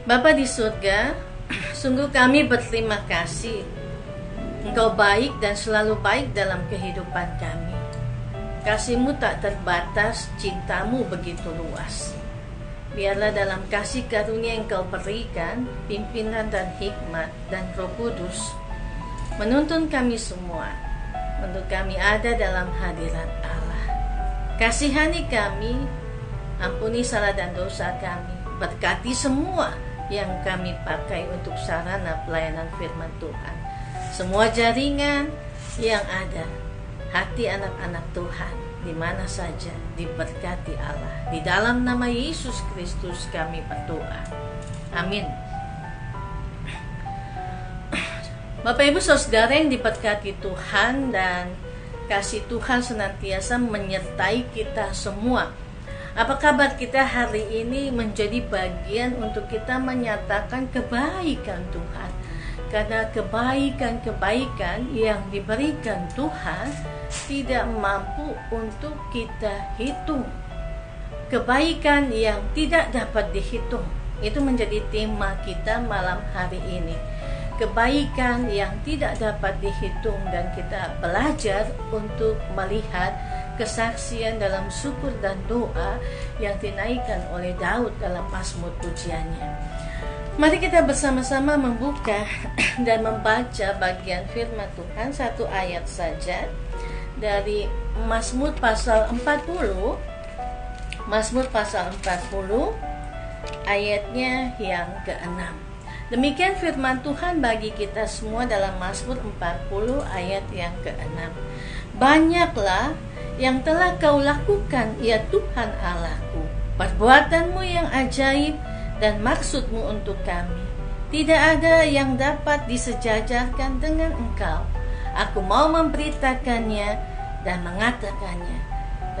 Bapa di surga, sungguh kami berterima kasih. Engkau baik dan selalu baik dalam kehidupan kami. Kasih-Mu tak terbatas, cinta-Mu begitu luas. Biarlah dalam kasih karunia yang Engkau berikan, pimpinan dan hikmat dan Roh Kudus menuntun kami semua untuk kami ada dalam hadirat Allah. Kasihani kami, ampuni salah dan dosa kami, berkati semua yang kami pakai untuk sarana pelayanan firman Tuhan. Semua jaringan yang ada, hati anak-anak Tuhan di mana saja diberkati Allah. Di dalam nama Yesus Kristus kami berdoa. Amin. Bapak Ibu Saudara yang diberkati Tuhan, dan kasih Tuhan senantiasa menyertai kita semua. Apa kabar kita hari ini menjadi bagian untuk kita menyatakan kebaikan Tuhan? Karena kebaikan-kebaikan yang diberikan Tuhan tidak mampu untuk kita hitung. Kebaikan yang tidak dapat dihitung, itu menjadi tema kita malam hari ini. Kebaikan yang tidak dapat dihitung, dan kita belajar untuk melihat kesaksian dalam syukur dan doa yang dinaikkan oleh Daud dalam Mazmur pujiannya. Mari kita bersama-sama membuka dan membaca bagian firman Tuhan, satu ayat saja dari Mazmur pasal 40. Mazmur pasal 40 ayatnya yang ke-6. Demikian firman Tuhan bagi kita semua dalam Mazmur 40 ayat yang ke-6. Banyaklah yang telah Kau lakukan, ya Tuhan Allahku, perbuatan-Mu yang ajaib dan maksud-Mu untuk kami. Tidak ada yang dapat disejajarkan dengan Engkau. Aku mau memberitakannya dan mengatakannya,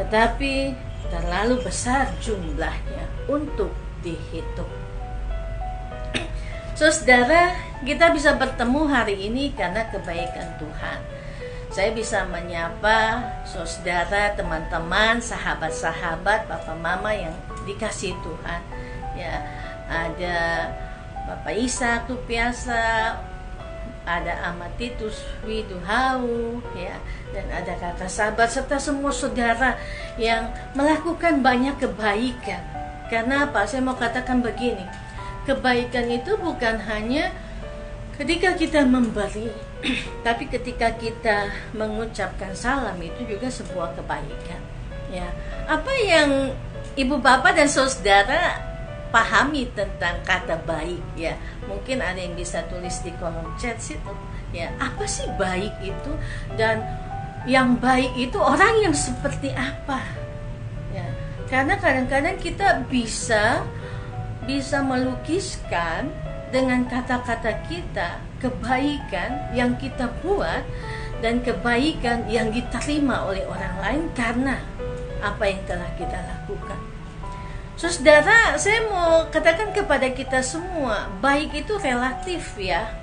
tetapi terlalu besar jumlahnya untuk dihitung. Saudara, kita bisa bertemu hari ini karena kebaikan Tuhan. Saya bisa menyapa saudara, teman-teman, sahabat-sahabat, Bapak Mama yang dikasihi Tuhan. Ya, ada Bapak Isa Tupiasa, ada Amatitus Widuhau, ya, dan ada kakak sahabat serta semua saudara yang melakukan banyak kebaikan. Karena apa? Saya mau katakan begini, kebaikan itu bukan hanya ketika kita memberi, tapi ketika kita mengucapkan salam itu juga sebuah kebaikan. Ya, apa yang ibu bapak dan saudara pahami tentang kata baik? Ya, mungkin ada yang bisa tulis di kolom chat situ. Ya, apa sih baik itu? Dan yang baik itu orang yang seperti apa? Ya, karena kadang-kadang kita bisa melukiskan dengan kata-kata kita kebaikan yang kita buat dan kebaikan yang diterima oleh orang lain karena apa yang telah kita lakukan. Saudara, saya mau katakan kepada kita semua, baik itu relatif ya.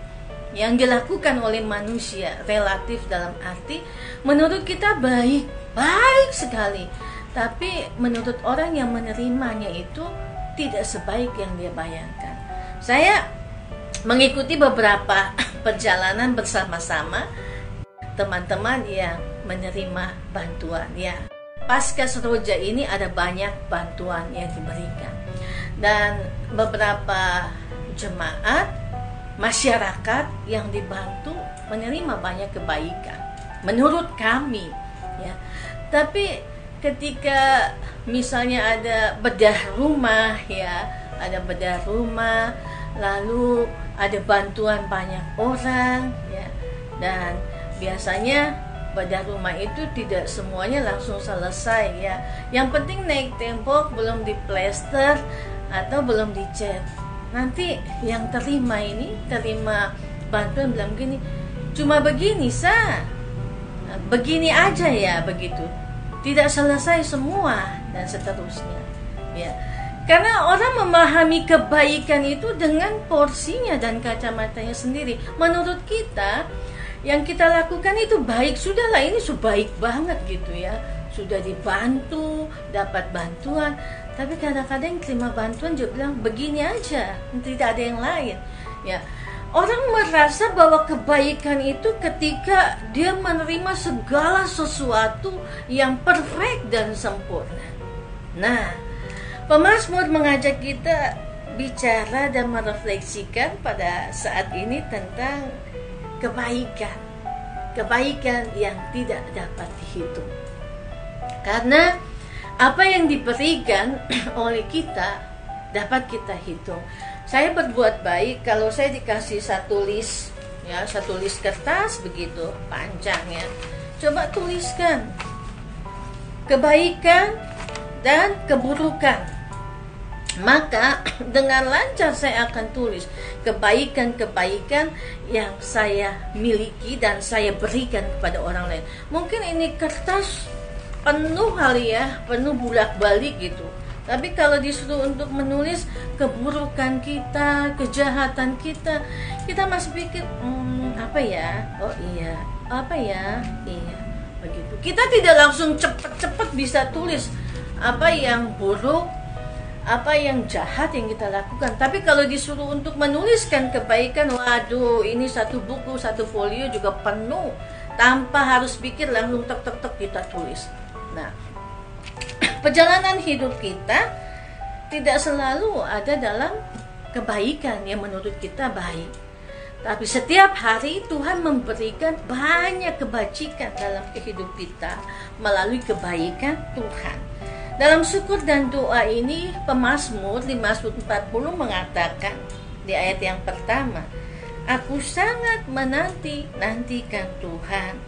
Yang dilakukan oleh manusia relatif dalam arti menurut kita baik sekali, tapi menurut orang yang menerimanya itu tidak sebaik yang dia bayangkan. Saya mengikuti beberapa perjalanan bersama-sama teman-teman yang menerima bantuan ya. Pasca Seroja ini ada banyak bantuan yang diberikan, dan beberapa jemaat masyarakat yang dibantu menerima banyak kebaikan menurut kami ya. Tapi ketika misalnya ada bedah rumah ya, ada bedah rumah, lalu ada bantuan banyak orang ya, dan biasanya bedah rumah itu tidak semuanya langsung selesai ya. Yang penting naik tembok, belum diplester atau belum dicat. Nanti yang terima bantuan bilang begini, cuma begini begini aja ya, begitu, tidak selesai semua dan seterusnya ya. Karena orang memahami kebaikan itu dengan porsinya dan kacamatanya sendiri. Menurut kita, yang kita lakukan itu baik, sudahlah ini sebaik banget gitu ya, sudah dibantu, dapat bantuan, tapi kadang-kadang terima bantuan juga bilang begini aja, tidak ada yang lain. Ya, orang merasa bahwa kebaikan itu ketika dia menerima segala sesuatu yang perfect dan sempurna. Nah, pemazmur mengajak kita bicara dan merefleksikan pada saat ini tentang kebaikan. Kebaikan yang tidak dapat dihitung. Karena apa yang diberikan oleh kita dapat kita hitung. Saya berbuat baik kalau saya dikasih satu list kertas begitu panjangnya. Coba tuliskan kebaikan dan keburukan. Maka dengan lancar saya akan tulis kebaikan-kebaikan yang saya miliki dan saya berikan kepada orang lain. Mungkin ini kertas penuh kali ya, penuh bolak-balik gitu. Tapi kalau disuruh untuk menulis keburukan kita, kejahatan kita, kita masih pikir apa ya? Oh iya, apa ya? Iya, begitu. Kita tidak langsung cepat-cepat bisa tulis apa yang buruk, apa yang jahat yang kita lakukan. Tapi kalau disuruh untuk menuliskan kebaikan, waduh, ini satu buku, satu folio juga penuh, tanpa harus pikir langsung tek kita tulis. Nah, perjalanan hidup kita tidak selalu ada dalam kebaikan yang menurut kita baik. Tapi setiap hari Tuhan memberikan banyak kebajikan dalam kehidupan kita melalui kebaikan Tuhan. Dalam syukur dan doa ini, pemazmur di Mazmur 40 mengatakan di ayat yang pertama, "Aku sangat menanti-nantikan Tuhan,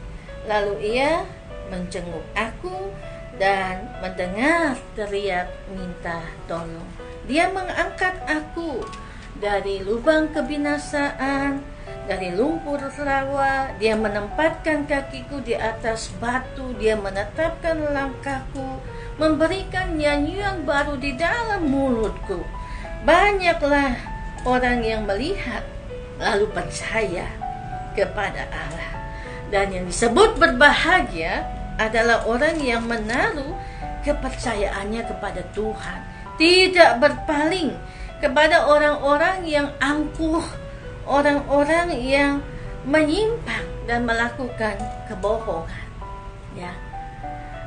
lalu Ia menjenguk aku dan mendengar teriak minta tolong. Dia mengangkat aku dari lubang kebinasaan, dari lumpur rawa. Dia menempatkan kakiku di atas batu. Dia menetapkan langkahku, memberikan nyanyian baru di dalam mulutku. Banyaklah orang yang melihat lalu percaya kepada Allah." Dan yang disebut berbahagia adalah orang yang menaruh kepercayaannya kepada Tuhan, tidak berpaling kepada orang-orang yang angkuh, orang-orang yang menyimpang dan melakukan kebohongan. Ya,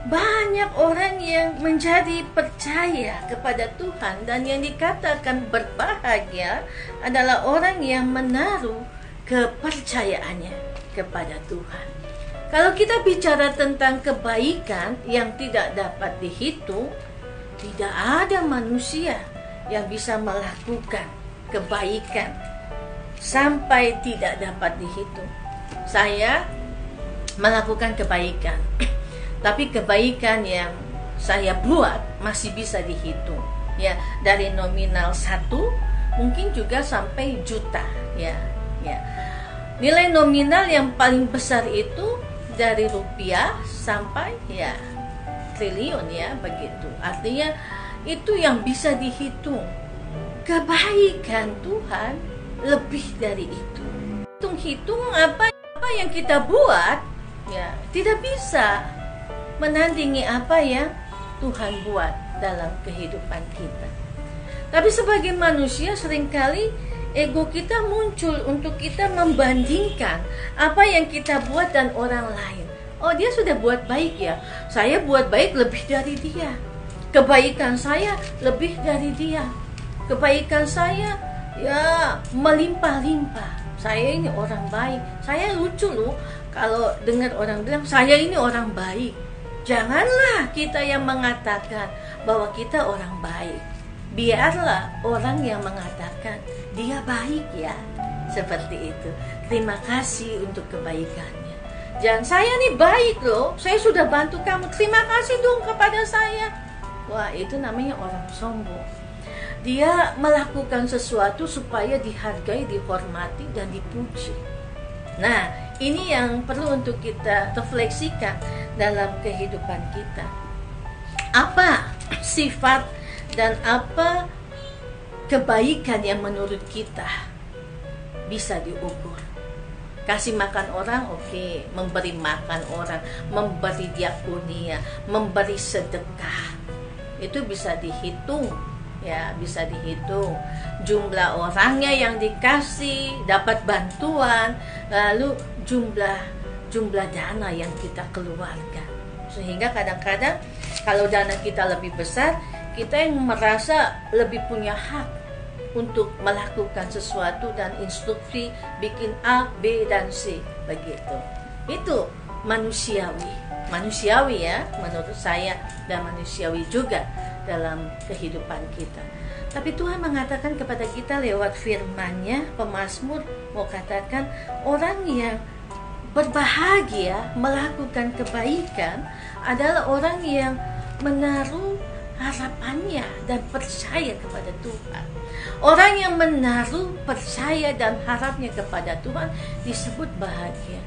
banyak orang yang menjadi percaya kepada Tuhan, dan yang dikatakan berbahagia adalah orang yang menaruh kepercayaannya kepada Tuhan. Kalau kita bicara tentang kebaikan yang tidak dapat dihitung, tidak ada manusia yang bisa melakukan kebaikan sampai tidak dapat dihitung. Saya melakukan kebaikan, tapi kebaikan yang saya buat masih bisa dihitung. Ya, dari nominal 1 mungkin juga sampai juta. Ya. Nilai nominal yang paling besar itu dari rupiah sampai triliun ya, begitu. Artinya itu yang bisa dihitung. Kebaikan Tuhan lebih dari itu. Hitung apa yang kita buat ya tidak bisa menandingi apa yang Tuhan buat dalam kehidupan kita. Tapi sebagai manusia seringkali ego kita muncul untuk kita membandingkan apa yang kita buat dan orang lain. Oh, dia sudah buat baik ya, saya buat baik lebih dari dia. Kebaikan saya lebih dari dia. Kebaikan saya ya melimpah-limpah. Saya ini orang baik. Saya lucu loh kalau dengar orang bilang saya ini orang baik. Janganlah kita yang mengatakan bahwa kita orang baik. Biarlah orang yang mengatakan dia baik ya, seperti itu. Terima kasih untuk kebaikannya. Jangan saya nih baik loh, saya sudah bantu kamu, terima kasih dong kepada saya. Wah, itu namanya orang sombong. Dia melakukan sesuatu supaya dihargai, dihormati, dan dipuji. Nah, ini yang perlu untuk kita refleksikan dalam kehidupan kita. Apa sifat dan apa kebaikan yang menurut kita bisa diukur? Kasih makan orang, oke. Memberi makan orang, memberi diakonia, memberi sedekah, itu bisa dihitung, ya, bisa dihitung jumlah orangnya yang dikasih, dapat bantuan, lalu jumlah dana yang kita keluarkan. Sehingga kadang-kadang kalau dana kita lebih besar, kita yang merasa lebih punya hak untuk melakukan sesuatu dan instruksi bikin A, B, dan C, begitu. Itu manusiawi ya, menurut saya, dan manusiawi juga dalam kehidupan kita. Tapi Tuhan mengatakan kepada kita lewat firman-Nya, pemazmur mau katakan, orang yang berbahagia melakukan kebaikan adalah orang yang menaruh harapannya dan percaya kepada Tuhan. Orang yang menaruh percaya dan harapnya kepada Tuhan disebut bahagia.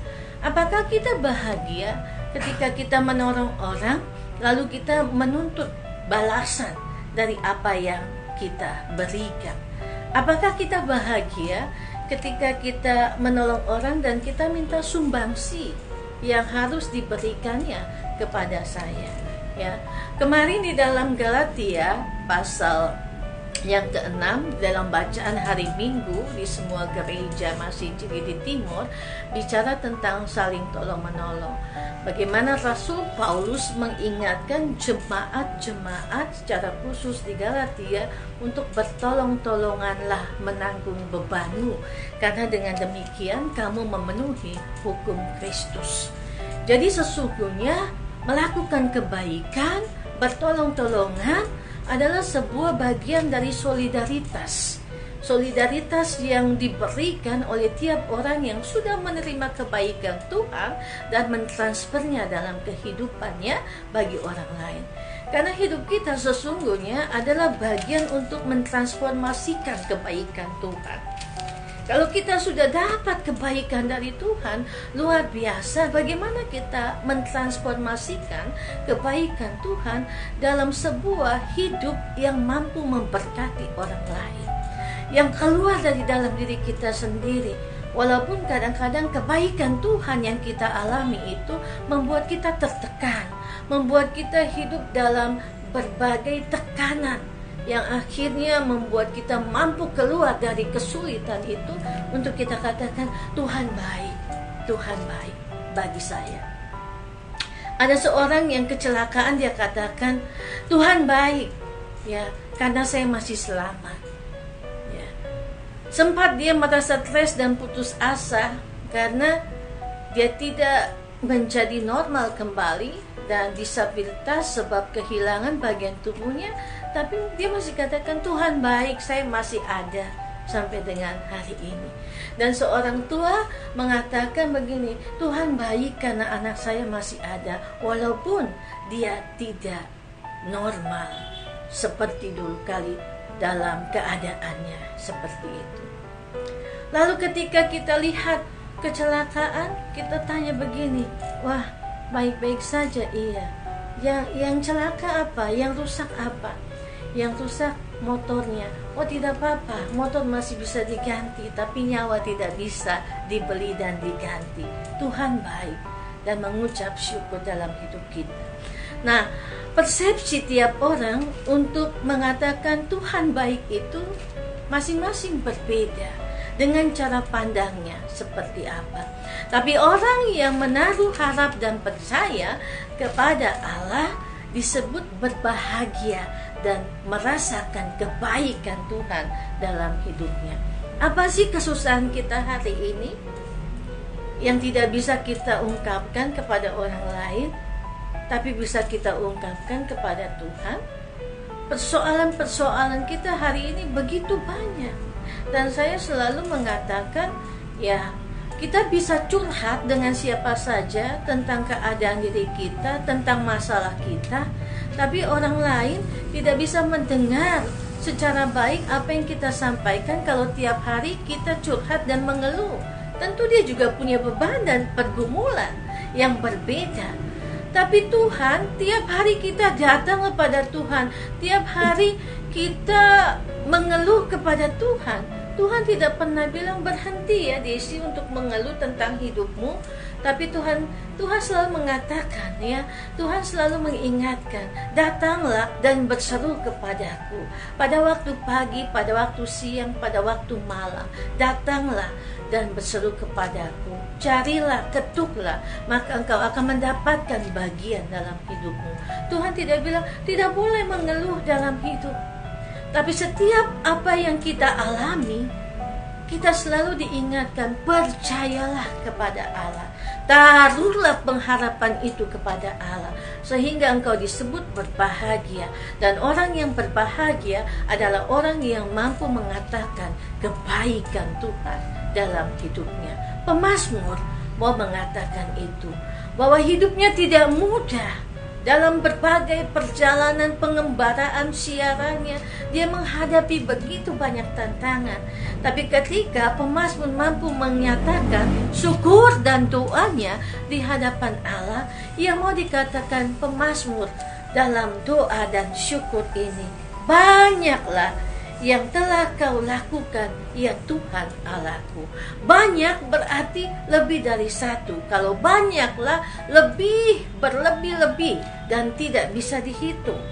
Apakah kita bahagia ketika kita menolong orang lalu kita menuntut balasan dari apa yang kita berikan? Apakah kita bahagia ketika kita menolong orang dan kita minta sumbangsi yang harus diberikannya kepada saya? Ya, kemarin di dalam Galatia pasal yang ke-6 dalam bacaan hari Minggu di semua gereja Masjid di Timur bicara tentang saling tolong-menolong. Bagaimana Rasul Paulus mengingatkan jemaat-jemaat secara khusus di Galatia untuk bertolong-tolonganlah menanggung bebanmu, karena dengan demikian kamu memenuhi hukum Kristus. Jadi sesungguhnya melakukan kebaikan, bertolong-tolongan adalah sebuah bagian dari solidaritas. Solidaritas yang diberikan oleh tiap orang yang sudah menerima kebaikan Tuhan dan mentransfernya dalam kehidupannya bagi orang lain. Karena hidup kita sesungguhnya adalah bagian untuk mentransformasikan kebaikan Tuhan. Kalau kita sudah dapat kebaikan dari Tuhan, luar biasa bagaimana kita mentransformasikan kebaikan Tuhan dalam sebuah hidup yang mampu memberkati orang lain, yang keluar dari dalam diri kita sendiri. Walaupun kadang-kadang kebaikan Tuhan yang kita alami itu membuat kita tertekan, membuat kita hidup dalam berbagai tekanan, yang akhirnya membuat kita mampu keluar dari kesulitan itu untuk kita katakan Tuhan baik bagi saya. Ada seorang yang kecelakaan, dia katakan Tuhan baik ya karena saya masih selamat. Ya. Sempat dia merasa stres dan putus asa karena dia tidak menjadi normal kembali dan disabilitas sebab kehilangan bagian tubuhnya, tapi dia masih katakan Tuhan baik, saya masih ada sampai dengan hari ini. Dan seorang tua mengatakan begini, Tuhan baik karena anak saya masih ada walaupun dia tidak normal seperti dulu kali dalam keadaannya seperti itu. Lalu ketika kita lihat kecelakaan, kita tanya begini, wah baik-baik saja, iya. Yang celaka apa? Yang rusak apa? Yang rusak motornya. Oh tidak apa-apa, motor masih bisa diganti, tapi nyawa tidak bisa dibeli dan diganti. Tuhan baik dan mengucap syukur dalam hidup kita. Nah, persepsi tiap orang untuk mengatakan Tuhan baik itu masing-masing berbeda dengan cara pandangnya seperti apa. Tapi orang yang menaruh harap dan percaya kepada Allah disebut berbahagia dan merasakan kebaikan Tuhan dalam hidupnya. Apa sih kesusahan kita hari ini yang tidak bisa kita ungkapkan kepada orang lain, tapi bisa kita ungkapkan kepada Tuhan? Persoalan-persoalan kita hari ini begitu banyak. Dan saya selalu mengatakan, ya, kita bisa curhat dengan siapa saja tentang keadaan diri kita, tentang masalah kita, tapi orang lain tidak bisa mendengar secara baik apa yang kita sampaikan kalau tiap hari kita curhat dan mengeluh. Tentu dia juga punya beban dan pergumulan yang berbeda. Tapi Tuhan, tiap hari kita datang kepada Tuhan, tiap hari kita mengeluh kepada Tuhan. Tuhan tidak pernah bilang berhenti ya Desi untuk mengeluh tentang hidupmu, tapi Tuhan selalu mengatakan ya, Tuhan selalu mengingatkan, datanglah dan berseru kepadaku pada waktu pagi, pada waktu siang, pada waktu malam. Datanglah dan berseru kepadaku, carilah, ketuklah, maka engkau akan mendapatkan bagian dalam hidupmu. Tuhan tidak bilang tidak boleh mengeluh dalam hidup, tapi setiap apa yang kita alami, kita selalu diingatkan, percayalah kepada Allah, taruhlah pengharapan itu kepada Allah, sehingga engkau disebut berbahagia. Dan orang yang berbahagia adalah orang yang mampu mengatakan kebaikan Tuhan dalam hidupnya. Pemazmur mau mengatakan itu, bahwa hidupnya tidak mudah. Dalam berbagai perjalanan pengembaraan siarannya, dia menghadapi begitu banyak tantangan. Tapi ketika pemazmur mampu menyatakan syukur dan doanya di hadapan Allah, ia mau dikatakan pemazmur dalam doa dan syukur ini, banyaklah yang telah kau lakukan, ya Tuhan Allahku. Banyak berarti lebih dari satu. Kalau banyaklah lebih, berlebih-lebih dan tidak bisa dihitung.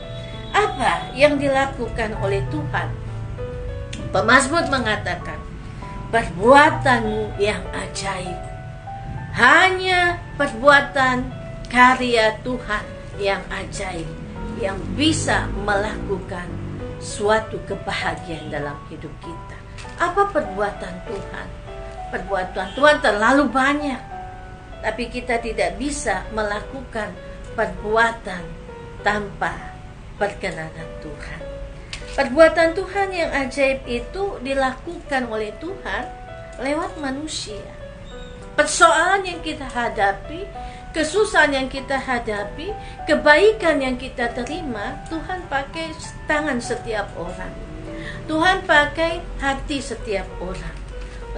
Apa yang dilakukan oleh Tuhan? Pemazmur mengatakan, perbuatanmu yang ajaib. Hanya perbuatan karya Tuhan yang ajaib yang bisa melakukan suatu kebahagiaan dalam hidup kita. Apa perbuatan Tuhan? Perbuatan Tuhan terlalu banyak, tapi kita tidak bisa melakukan perbuatan tanpa perkenanan Tuhan. Perbuatan Tuhan yang ajaib itu dilakukan oleh Tuhan lewat manusia. Persoalan yang kita hadapi, kesusahan yang kita hadapi, kebaikan yang kita terima, Tuhan pakai tangan setiap orang. Tuhan pakai hati setiap orang.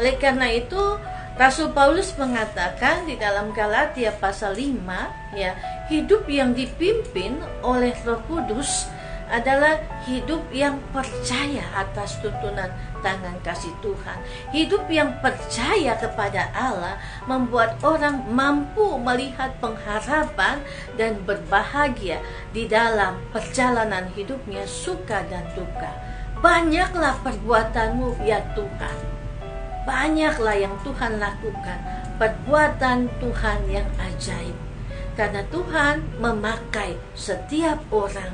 Oleh karena itu, Rasul Paulus mengatakan di dalam Galatia pasal 5, ya, hidup yang dipimpin oleh Roh Kudus adalah hidup yang percaya atas tuntunan tangan kasih Tuhan. Hidup yang percaya kepada Allah membuat orang mampu melihat pengharapan dan berbahagia di dalam perjalanan hidupnya, suka dan duka. Banyaklah perbuatanmu ya Tuhan. Banyaklah yang Tuhan lakukan, perbuatan Tuhan yang ajaib. Karena Tuhan memakai setiap orang,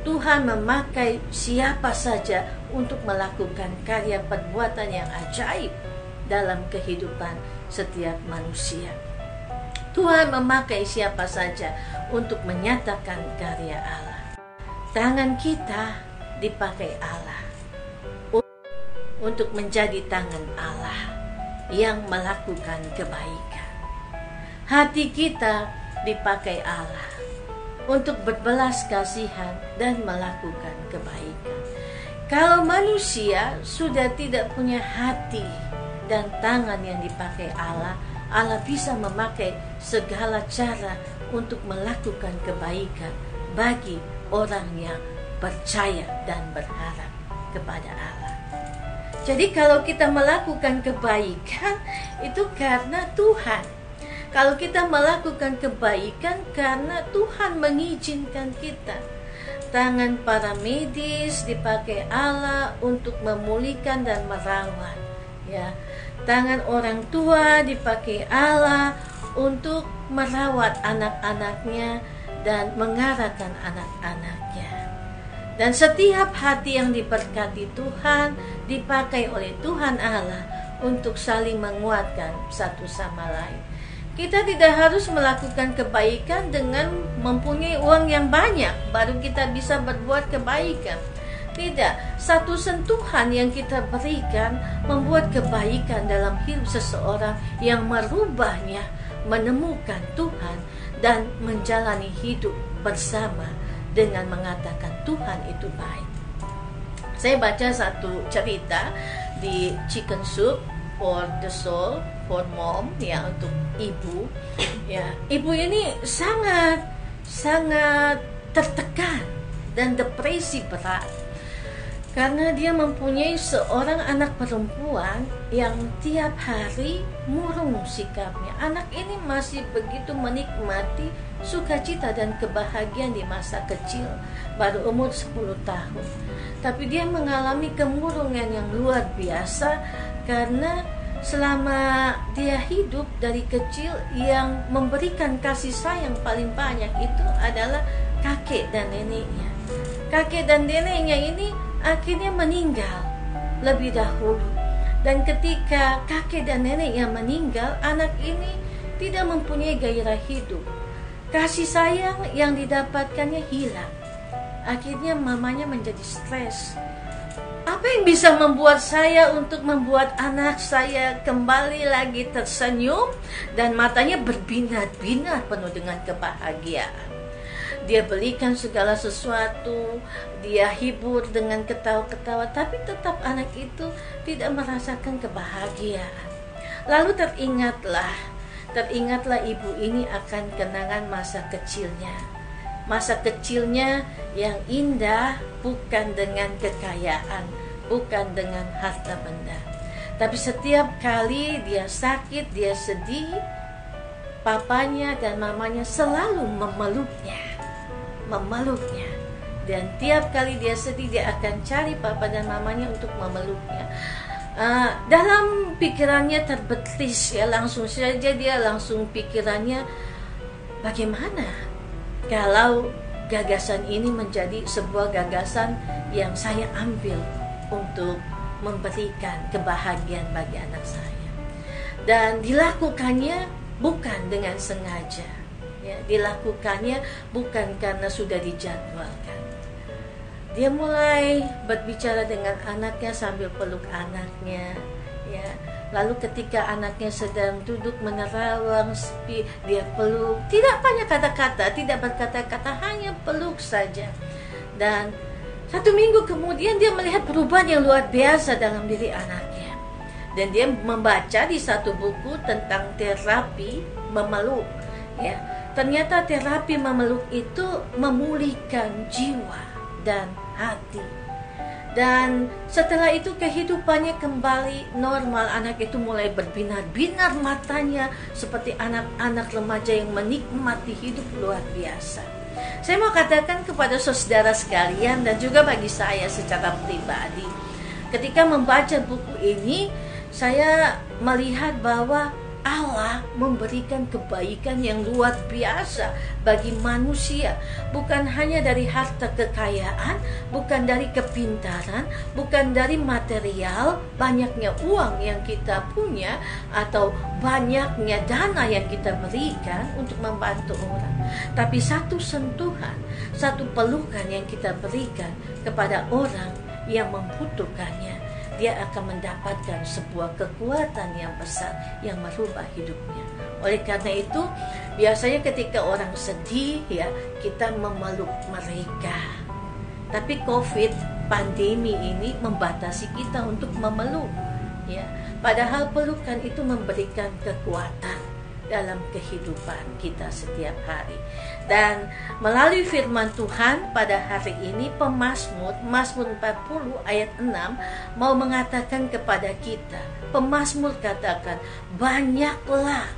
Tuhan memakai siapa saja untuk melakukan karya perbuatan yang ajaib dalam kehidupan setiap manusia. Tuhan memakai siapa saja untuk menyatakan karya Allah. Tangan kita dipakai Allah untuk menjadi tangan Allah yang melakukan kebaikan. Hati kita dipakai Allah untuk berbelas kasihan dan melakukan kebaikan. Kalau manusia sudah tidak punya hati dan tangan yang dipakai Allah, Allah bisa memakai segala cara untuk melakukan kebaikan bagi orang yang percaya dan berharap kepada Allah. Jadi kalau kita melakukan kebaikan itu karena Tuhan. Kalau kita melakukan kebaikan karena Tuhan mengizinkan kita. Tangan para medis dipakai Allah untuk memulihkan dan merawat. Ya, tangan orang tua dipakai Allah untuk merawat anak-anaknya dan mengarahkan anak-anaknya. Dan setiap hati yang diberkati Tuhan dipakai oleh Tuhan Allah untuk saling menguatkan satu sama lain. Kita tidak harus melakukan kebaikan dengan mempunyai uang yang banyak baru kita bisa berbuat kebaikan. Tidak, satu sentuhan yang kita berikan membuat kebaikan dalam hidup seseorang yang merubahnya, menemukan Tuhan dan menjalani hidup bersama dengan mengatakan Tuhan itu baik. Saya baca satu cerita di Chicken Soup for the Soul, for Mom, ya, untuk ibu. Ya, ibu ini sangat tertekan dan depresi berat. Karena dia mempunyai seorang anak perempuan yang tiap hari murung sikapnya. Anak ini masih begitu menikmati sukacita dan kebahagiaan di masa kecil, baru umur 10 tahun. Tapi dia mengalami kemurungan yang luar biasa karena selama dia hidup dari kecil, yang memberikan kasih sayang paling banyak itu adalah kakek dan neneknya. Kakek dan neneknya ini akhirnya meninggal lebih dahulu. Dan ketika kakek dan neneknya meninggal, anak ini tidak mempunyai gairah hidup. Kasih sayang yang didapatkannya hilang. Akhirnya mamanya menjadi stres. Apa yang bisa membuat saya untuk membuat anak saya kembali lagi tersenyum dan matanya berbinar-binar penuh dengan kebahagiaan? Dia belikan segala sesuatu, dia hibur dengan ketawa-ketawa, tapi tetap anak itu tidak merasakan kebahagiaan. Lalu teringatlah ibu ini akan kenangan masa kecilnya. Masa kecilnya yang indah bukan dengan kekayaan, bukan dengan harta benda. Tapi setiap kali dia sakit, dia sedih, papanya dan mamanya selalu memeluknya. Dan tiap kali dia sedih, dia akan cari papa dan mamanya untuk memeluknya. Dalam pikirannya terbetis ya, langsung saja dia pikirannya, bagaimana kalau gagasan ini menjadi sebuah gagasan yang saya ambil untuk memberikan kebahagiaan bagi anak saya. Dan dilakukannya bukan dengan sengaja ya, dilakukannya bukan karena sudah dijadwalkan. Dia mulai berbicara dengan anaknya sambil peluk anaknya ya. Lalu ketika anaknya sedang duduk menerawang sepi, dia peluk. Tidak banyak kata-kata, tidak berkata-kata, hanya peluk saja. Dan 1 minggu kemudian dia melihat perubahan yang luar biasa dalam diri anaknya. Dan dia membaca di satu buku tentang terapi memeluk ya. Ternyata terapi memeluk itu memulihkan jiwa dan hati. Dan setelah itu kehidupannya kembali normal. Anak itu mulai berbinar-binar matanya seperti anak-anak remaja yang menikmati hidup luar biasa. Saya mau katakan kepada saudara sekalian dan juga bagi saya secara pribadi, ketika membaca buku ini, saya melihat bahwa Allah memberikan kebaikan yang luar biasa bagi manusia. Bukan hanya dari harta kekayaan, bukan dari kepintaran, bukan dari material, banyaknya uang yang kita punya, atau banyaknya dana yang kita berikan untuk membantu orang. Tapi satu sentuhan, satu pelukan yang kita berikan kepada orang yang membutuhkannya, dia akan mendapatkan sebuah kekuatan yang besar yang merubah hidupnya. Oleh karena itu, biasanya ketika orang sedih ya, kita memeluk mereka. Tapi COVID, pandemi ini membatasi kita untuk memeluk ya. Padahal pelukan itu memberikan kekuatan dalam kehidupan kita setiap hari. Dan melalui firman Tuhan pada hari ini, Mazmur 40 ayat 6 mau mengatakan kepada kita. Pemazmur katakan, banyaklah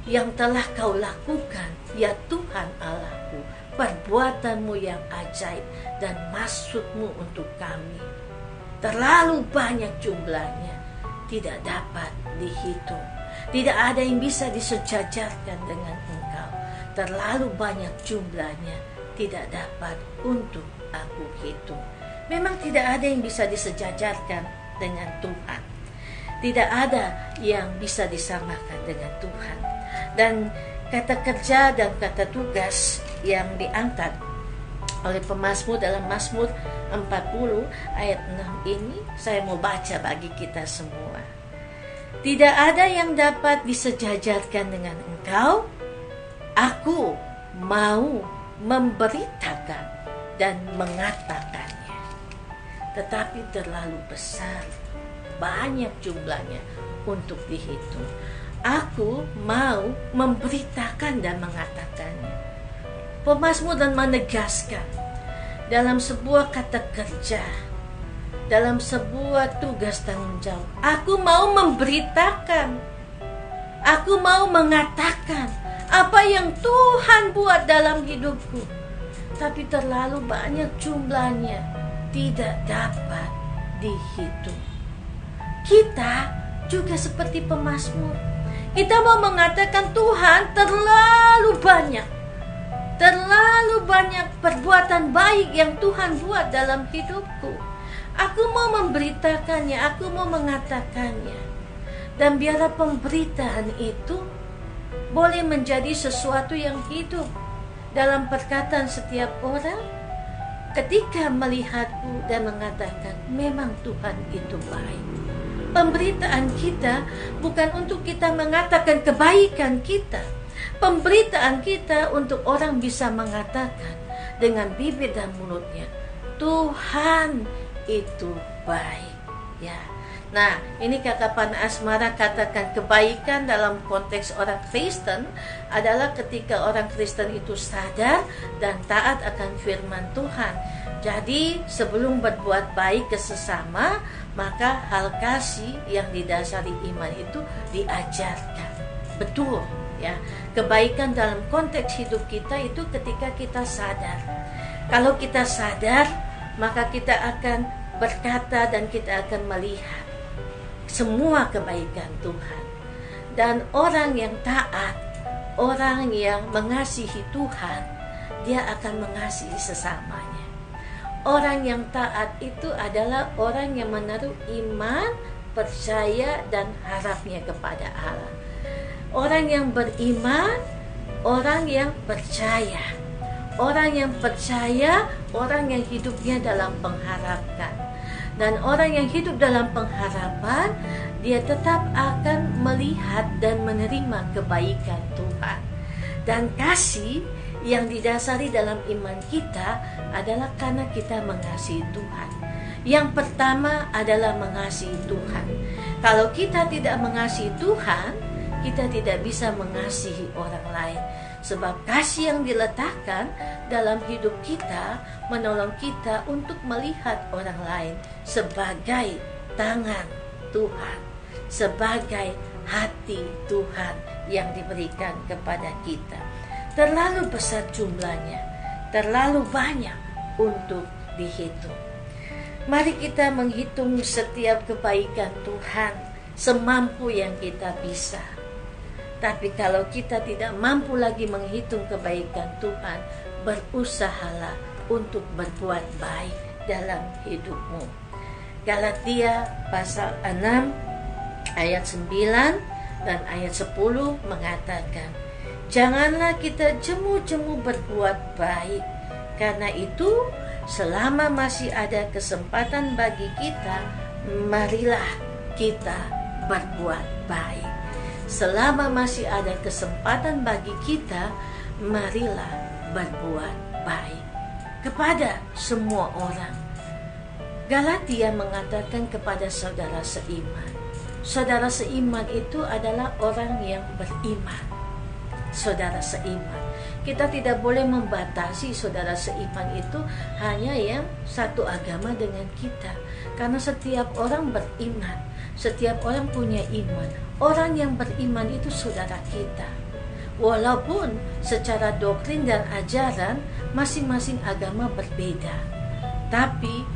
yang telah kau lakukan ya Tuhan Allahku, perbuatanmu yang ajaib dan maksudmu untuk kami terlalu banyak jumlahnya, tidak dapat dihitung. Tidak ada yang bisa disejajarkan dengan Engkau. Terlalu banyak jumlahnya, tidak dapat untuk aku hitung. Memang tidak ada yang bisa disejajarkan dengan Tuhan. Tidak ada yang bisa disamakan dengan Tuhan. Dan kata kerja dan kata tugas yang diangkat oleh pemazmur dalam Mazmur 40 ayat 6 ini, saya mau baca bagi kita semua. Tidak ada yang dapat disejajarkan dengan Engkau. Aku mau memberitakan dan mengatakannya. Tetapi terlalu besar, banyak jumlahnya untuk dihitung. Aku mau memberitakan dan mengatakannya. Pemazmur dan menegaskan dalam sebuah kata kerja dalam sebuah tugas tanggung jawab. Aku mau memberitakan, aku mau mengatakan apa yang Tuhan buat dalam hidupku. Tapi terlalu banyak jumlahnya, tidak dapat dihitung. Kita juga seperti pemazmur. Kita mau mengatakan, Tuhan, terlalu banyak perbuatan baik yang Tuhan buat dalam hidupku. Aku mau memberitakannya, aku mau mengatakannya. Dan biarlah pemberitaan itu boleh menjadi sesuatu yang hidup dalam perkataan setiap orang ketika melihatku dan mengatakan, memang Tuhan itu baik. Pemberitaan kita bukan untuk kita mengatakan kebaikan kita. Pemberitaan kita untuk orang bisa mengatakan dengan bibir dan mulutnya, Tuhan itu baik. Ya. Nah, ini Kakak Pana Asmara katakan kebaikan dalam konteks orang Kristen adalah ketika orang Kristen itu sadar dan taat akan firman Tuhan. Jadi sebelum berbuat baik ke sesama, maka hal kasih yang didasari iman itu diajarkan. Betul, ya. Kebaikan dalam konteks hidup kita itu ketika kita sadar. Kalau kita sadar, maka kita akan berkata dan kita akan melihat semua kebaikan Tuhan. Dan orang yang taat, orang yang mengasihi Tuhan, dia akan mengasihi sesamanya. Orang yang taat itu adalah orang yang menaruh iman, percaya, dan harapnya kepada Allah. Orang yang beriman, orang yang percaya. Orang yang percaya, orang yang hidupnya dalam pengharapan. Dan orang yang hidup dalam pengharapan, dia tetap akan melihat dan menerima kebaikan Tuhan. Dan kasih yang didasari dalam iman kita adalah karena kita mengasihi Tuhan. Yang pertama adalah mengasihi Tuhan. Kalau kita tidak mengasihi Tuhan, kita tidak bisa mengasihi orang lain. Sebab kasih yang diletakkan dalam hidup kita menolong kita untuk melihat orang lain sebagai tangan Tuhan, sebagai hati Tuhan yang diberikan kepada kita. Terlalu besar jumlahnya, terlalu banyak untuk dihitung. Mari kita menghitung setiap kebaikan Tuhan semampu yang kita bisa. Tapi kalau kita tidak mampu lagi menghitung kebaikan Tuhan, berusahalah untuk berbuat baik dalam hidupmu. Galatia pasal 6 ayat 9 dan ayat 10 mengatakan, janganlah kita jemu-jemu berbuat baik, karena itu selama masih ada kesempatan bagi kita, marilah kita berbuat baik. Selama masih ada kesempatan bagi kita, marilah berbuat baik kepada semua orang. Galatia mengatakan kepada saudara seiman. Saudara seiman itu adalah orang yang beriman. Saudara seiman. Kita tidak boleh membatasi saudara seiman itu hanya yang satu agama dengan kita. Karena setiap orang beriman. Setiap orang punya iman. Orang yang beriman itu saudara kita. Walaupun secara doktrin dan ajaran masing-masing agama berbeda, tapi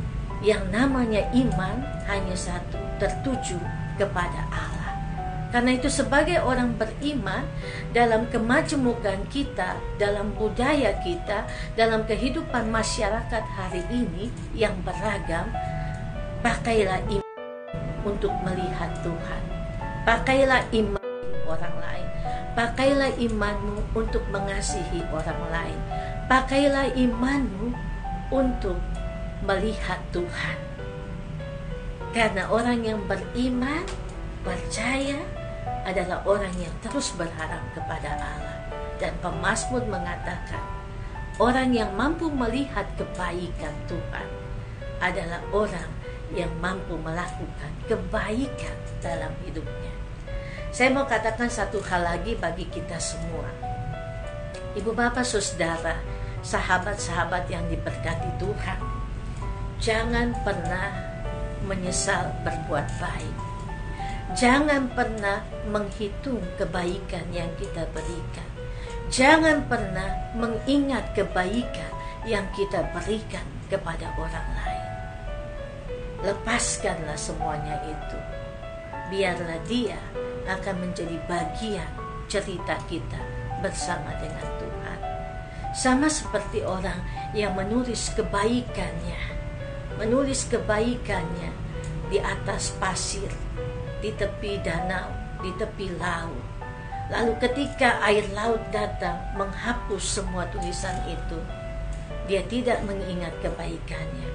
yang namanya iman hanya satu, tertuju kepada Allah. Karena itu sebagai orang beriman, dalam kemajemukan kita, dalam budaya kita, dalam kehidupan masyarakat hari ini yang beragam, pakailah iman untuk melihat Tuhan. Pakailah iman orang lain. Pakailah imanmu untuk mengasihi orang lain. Pakailah imanmu untuk melihat Tuhan. Karena orang yang beriman, percaya, adalah orang yang terus berharap kepada Allah. Dan pemazmur mengatakan, orang yang mampu melihat kebaikan Tuhan adalah orang yang mampu melakukan kebaikan dalam hidupnya. Saya mau katakan satu hal lagi bagi kita semua. Ibu bapak saudara, sahabat-sahabat yang diberkati Tuhan, jangan pernah menyesal berbuat baik. Jangan pernah menghitung kebaikan yang kita berikan. Jangan pernah mengingat kebaikan yang kita berikan kepada orang lain. Lepaskanlah semuanya itu. Biarlah dia akan menjadi bagian cerita kita bersama dengan Tuhan. Sama seperti orang yang menulis kebaikannya di atas pasir, di tepi danau, di tepi laut. Lalu ketika air laut datang menghapus semua tulisan itu, dia tidak mengingat kebaikannya.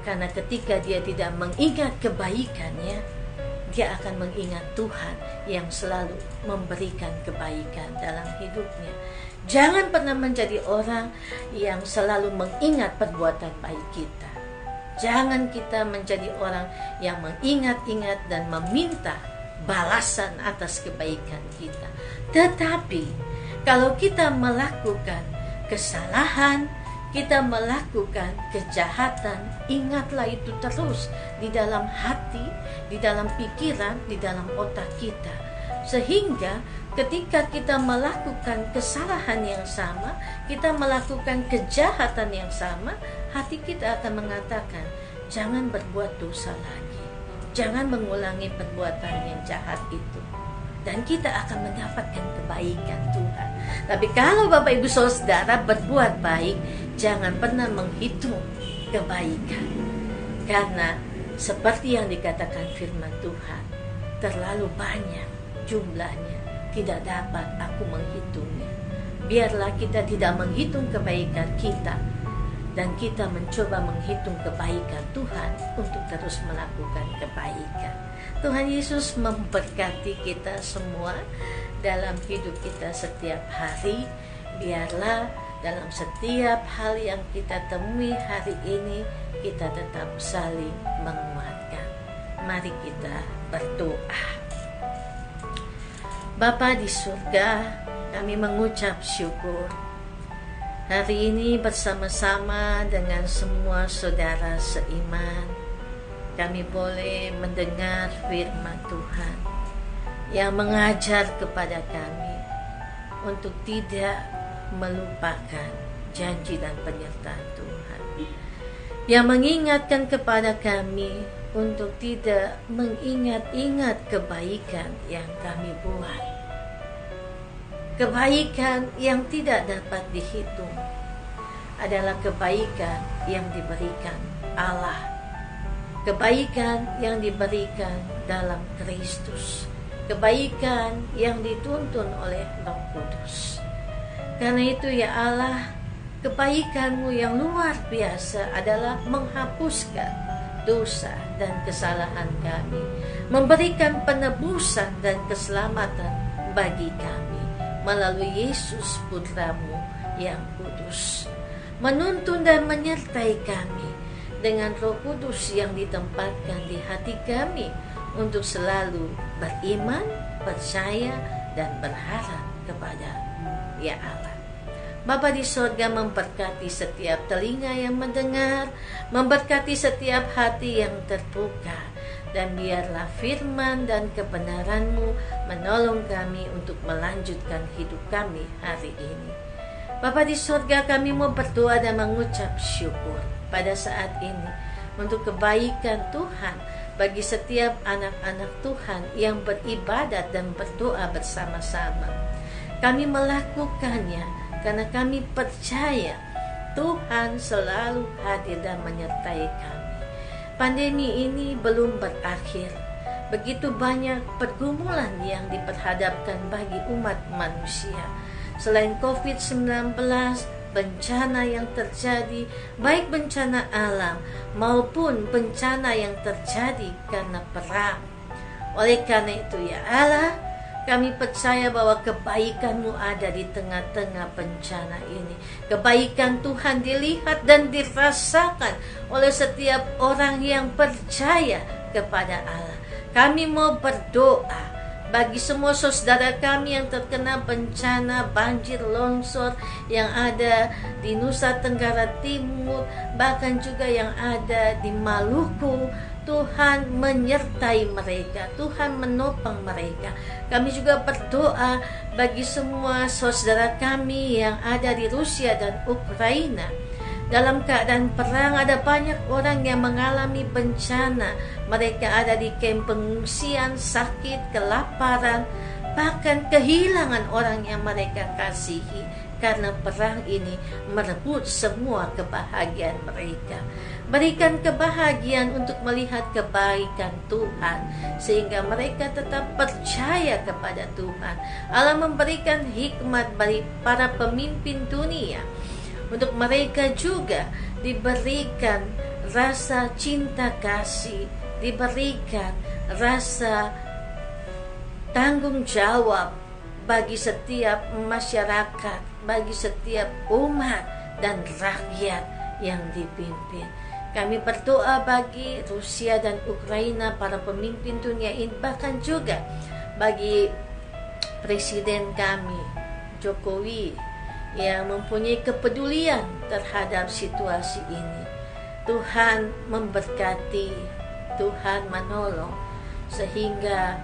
Karena ketika dia tidak mengingat kebaikannya, dia akan mengingat Tuhan yang selalu memberikan kebaikan dalam hidupnya. Jangan pernah menjadi orang yang selalu mengingat perbuatan baik kita. Jangan kita menjadi orang yang mengingat-ingat dan meminta balasan atas kebaikan kita. Tetapi kalau kita melakukan kesalahan, kita melakukan kejahatan, ingatlah itu terus di dalam hati, di dalam pikiran, di dalam otak kita. Sehingga ketika kita melakukan kesalahan yang sama, kita melakukan kejahatan yang sama, hati kita akan mengatakan, jangan berbuat dosa lagi, jangan mengulangi perbuatan yang jahat itu, dan kita akan mendapatkan kebaikan Tuhan. Tapi kalau Bapak Ibu Saudara berbuat baik, jangan pernah menghitung kebaikan, karena seperti yang dikatakan firman Tuhan, terlalu banyak jumlahnya, tidak dapat aku menghitungnya. Biarlah kita tidak menghitung kebaikan kita, dan kita mencoba menghitung kebaikan Tuhan untuk terus melakukan kebaikan. Tuhan Yesus memberkati kita semua dalam hidup kita setiap hari. Biarlah dalam setiap hal yang kita temui hari ini, kita tetap saling menguatkan. Mari kita berdoa. Bapa di surga, kami mengucap syukur hari ini bersama-sama dengan semua saudara seiman. Kami boleh mendengar firman Tuhan yang mengajar kepada kami untuk tidak melupakan janji dan penyertaan Tuhan, yang mengingatkan kepada kami untuk tidak mengingat-ingat kebaikan yang kami buat, kebaikan yang tidak dapat dihitung adalah kebaikan yang diberikan Allah, kebaikan yang diberikan dalam Kristus, kebaikan yang dituntun oleh Roh Kudus. Karena itu ya Allah, kebaikan-Mu yang luar biasa adalah menghapuskan dosa dan kesalahan kami, memberikan penebusan dan keselamatan bagi kami melalui Yesus Putra-Mu yang kudus, menuntun dan menyertai kami dengan Roh Kudus yang ditempatkan di hati kami untuk selalu beriman, percaya, dan berharap kepada-Mu ya Allah. Bapa di surga, memberkati setiap telinga yang mendengar, memberkati setiap hati yang terbuka, dan biarlah firman dan kebenaran-Mu menolong kami untuk melanjutkan hidup kami hari ini. Bapa di surga, kami mau berdoa dan mengucap syukur pada saat ini untuk kebaikan Tuhan bagi setiap anak-anak Tuhan yang beribadat dan berdoa bersama-sama. Kami melakukannya karena kami percaya Tuhan selalu hadir dan menyertai kami. Pandemi ini belum berakhir. Begitu banyak pergumulan yang diperhadapkan bagi umat manusia. Selain COVID-19, bencana yang terjadi, baik bencana alam maupun bencana yang terjadi karena perang. Oleh karena itu ya Allah, kami percaya bahwa kebaikan-Mu ada di tengah-tengah bencana ini. Kebaikan Tuhan dilihat dan dirasakan oleh setiap orang yang percaya kepada Allah. Kami mau berdoa, bagi semua saudara kami yang terkena bencana banjir longsor yang ada di Nusa Tenggara Timur, bahkan juga yang ada di Maluku. Tuhan menyertai mereka, Tuhan menopang mereka. Kami juga berdoa bagi semua saudara kami yang ada di Rusia dan Ukraina. Dalam keadaan perang ada banyak orang yang mengalami bencana. Mereka ada di kamp pengungsian, sakit, kelaparan, bahkan kehilangan orang yang mereka kasihi. Karena perang ini merebut semua kebahagiaan mereka. Berikan kebahagiaan untuk melihat kebaikan Tuhan, sehingga mereka tetap percaya kepada Tuhan. Allah memberikan hikmat bagi para pemimpin dunia, untuk mereka juga diberikan rasa cinta kasih, diberikan rasa tanggung jawab bagi setiap masyarakat, bagi setiap umat dan rakyat yang dipimpin. Kami berdoa bagi Rusia dan Ukraina, para pemimpin dunia ini, bahkan juga bagi Presiden kami, Jokowi, yang mempunyai kepedulian terhadap situasi ini. Tuhan memberkati, Tuhan menolong, sehingga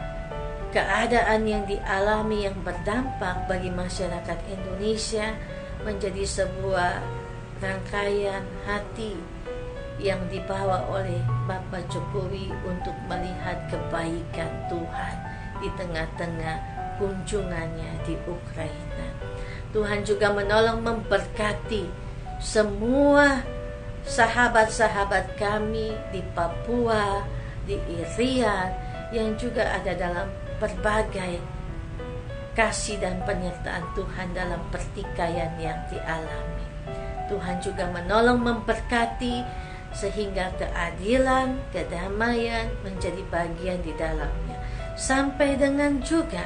keadaan yang dialami yang berdampak bagi masyarakat Indonesia menjadi sebuah rangkaian hati yang dibawa oleh Bapak Jokowi untuk melihat kebaikan Tuhan di tengah-tengah kunjungannya di Ukraina. Tuhan juga menolong, memberkati semua sahabat-sahabat kami di Papua, di Irian, yang juga ada dalam berbagai kasih dan penyertaan Tuhan dalam pertikaian yang dialami. Tuhan juga menolong, memberkati, sehingga keadilan, kedamaian menjadi bagian di dalamnya. Sampai dengan juga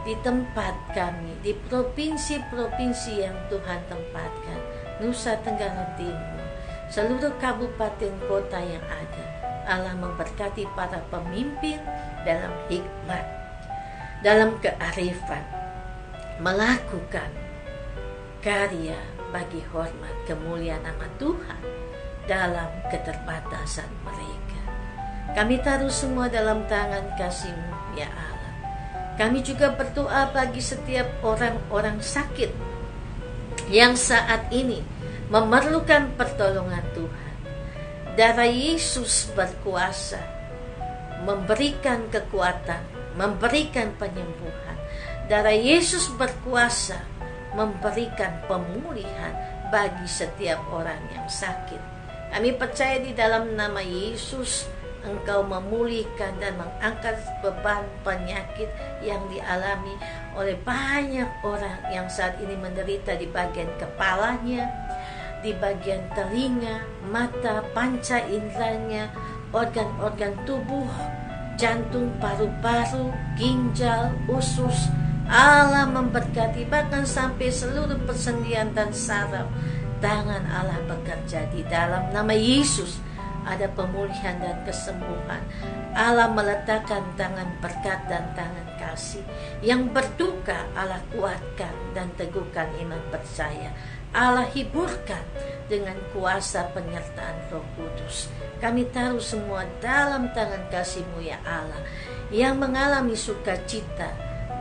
di tempat kami, di provinsi-provinsi yang Tuhan tempatkan, Nusa Tenggara Timur, seluruh kabupaten kota yang ada, Allah memberkati para pemimpin dalam hikmat, dalam kearifan, melakukan karya bagi hormat kemuliaan nama Tuhan dalam keterbatasan mereka. Kami taruh semua dalam tangan kasih-Mu, ya Allah. Kami juga berdoa bagi setiap orang-orang sakit yang saat ini memerlukan pertolongan Tuhan. Darah Yesus berkuasa memberikan kekuatan, memberikan penyembuhan. Darah Yesus berkuasa memberikan pemulihan bagi setiap orang yang sakit. Kami percaya di dalam nama Yesus, Engkau memulihkan dan mengangkat beban penyakit yang dialami oleh banyak orang yang saat ini menderita di bagian kepalanya, di bagian telinga, mata, panca inderanya, organ-organ tubuh, jantung, paru-paru, ginjal, usus. Allah memberkati, bahkan sampai seluruh persendian dan saraf. Tangan Allah bekerja di dalam nama Yesus. Ada pemulihan dan kesembuhan. Allah meletakkan tangan berkat dan tangan kasih. Yang berduka Allah kuatkan dan teguhkan iman percaya. Allah hiburkan dengan kuasa penyertaan Roh Kudus. Kami taruh semua dalam tangan kasih-Mu, ya Allah. Yang mengalami sukacita,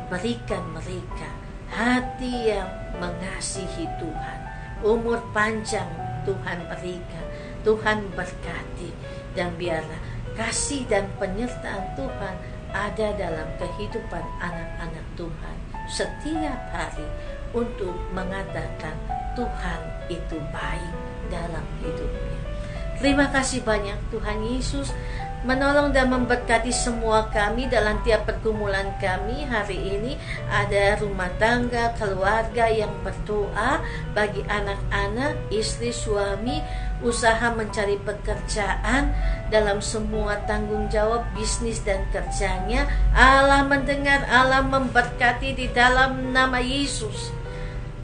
berikan mereka hati yang mengasihi Tuhan. Umur panjang Tuhan berikan, Tuhan berkati, dan biarlah kasih dan penyertaan Tuhan ada dalam kehidupan anak-anak Tuhan setiap hari untuk mengatakan Tuhan itu baik dalam hidupnya. Terima kasih banyak Tuhan Yesus menolong dan memberkati semua kami dalam tiap pergumulan kami hari ini. Ada rumah tangga, keluarga yang berdoa bagi anak-anak, istri, suami, usaha mencari pekerjaan, dalam semua tanggung jawab bisnis dan kerjanya. Allah mendengar, Allah memberkati di dalam nama Yesus.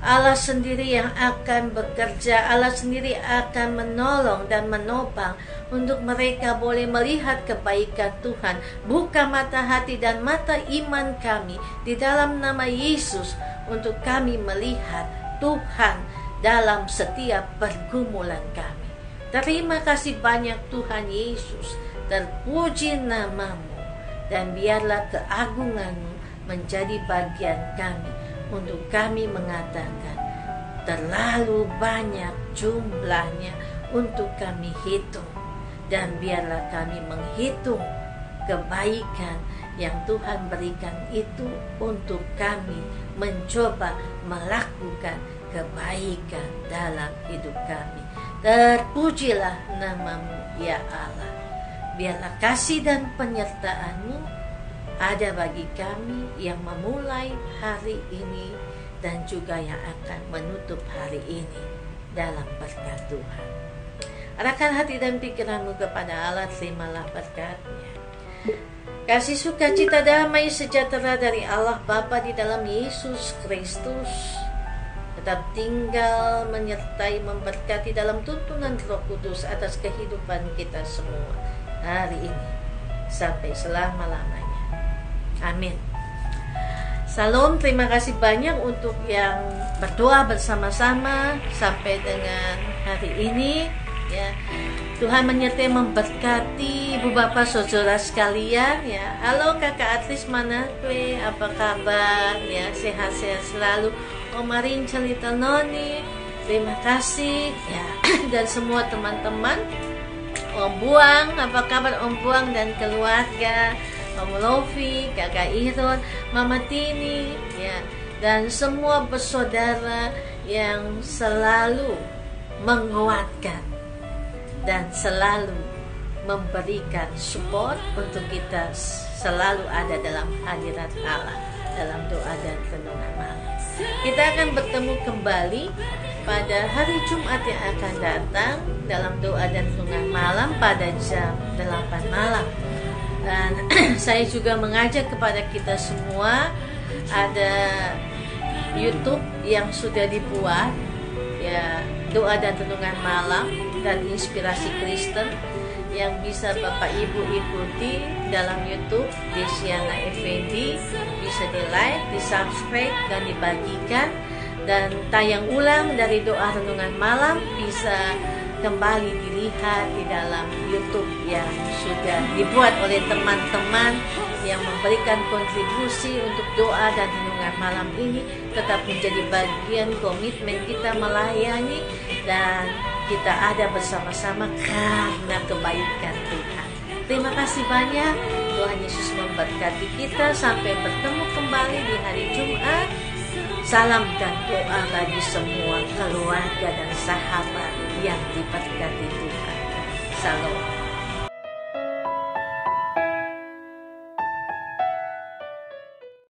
Allah sendiri yang akan bekerja, Allah sendiri akan menolong dan menopang untuk mereka boleh melihat kebaikan Tuhan. Buka mata hati dan mata iman kami di dalam nama Yesus, untuk kami melihat Tuhan dalam setiap pergumulan kami. Terima kasih banyak Tuhan Yesus, terpuji namamu, dan biarlah keagunganmu menjadi bagian kami, untuk kami mengatakan terlalu banyak jumlahnya untuk kami hitung, dan biarlah kami menghitung kebaikan yang Tuhan berikan itu untuk kami mencoba melakukan kebaikan dalam hidup kami. Terpujilah namamu ya Allah. Biarlah kasih dan penyertaan-Mu ada bagi kami yang memulai hari ini dan juga yang akan menutup hari ini dalam berkat Tuhan. Arahkan hati dan pikiranmu kepada Allah, terimalah berkat-Nya. Kasih, sukacita, damai, sejahtera dari Allah Bapa di dalam Yesus Kristus tetap tinggal menyertai, memberkati dalam tuntunan Roh Kudus atas kehidupan kita semua hari ini sampai selama-lamanya. Amin. Salam, terima kasih banyak untuk yang berdoa bersama-sama sampai dengan hari ini ya. Tuhan menyertai, memberkati Ibu Bapak Saudara sekalian ya. Halo Kakak Atris Manakwe, apa kabar ya? Sehat-sehat selalu. Om Marin Celita Noni, terima kasih ya. Dan semua teman-teman, Om Buang, apa kabar Om Buang dan keluarga, Om Lofi, Kakak Iron, Mama Tini ya, dan semua bersaudara yang selalu menguatkan dan selalu memberikan support untuk kita selalu ada dalam hadirat Allah dalam doa dan renungan malam. Kita akan bertemu kembali pada hari Jumat yang akan datang dalam doa dan renungan malam pada jam 8 malam. Dan saya juga mengajak kepada kita semua, ada YouTube yang sudah dibuat ya, doa dan renungan malam dan inspirasi Kristen, yang bisa Bapak Ibu ikuti dalam YouTube Desiana Effendi. Bisa di like, di subscribe dan dibagikan. Dan tayang ulang dari doa renungan malam bisa kembali dilihat di dalam YouTube yang sudah dibuat oleh teman-teman yang memberikan kontribusi untuk doa dan renungan malam ini. Tetap menjadi bagian komitmen kita melayani, dan kita ada bersama-sama karena kebaikan Tuhan. Terima kasih banyak. Tuhan Yesus memberkati kita. Sampai bertemu kembali di hari Jumat. Salam dan doa bagi semua keluarga dan sahabat yang diberkati Tuhan. Salam.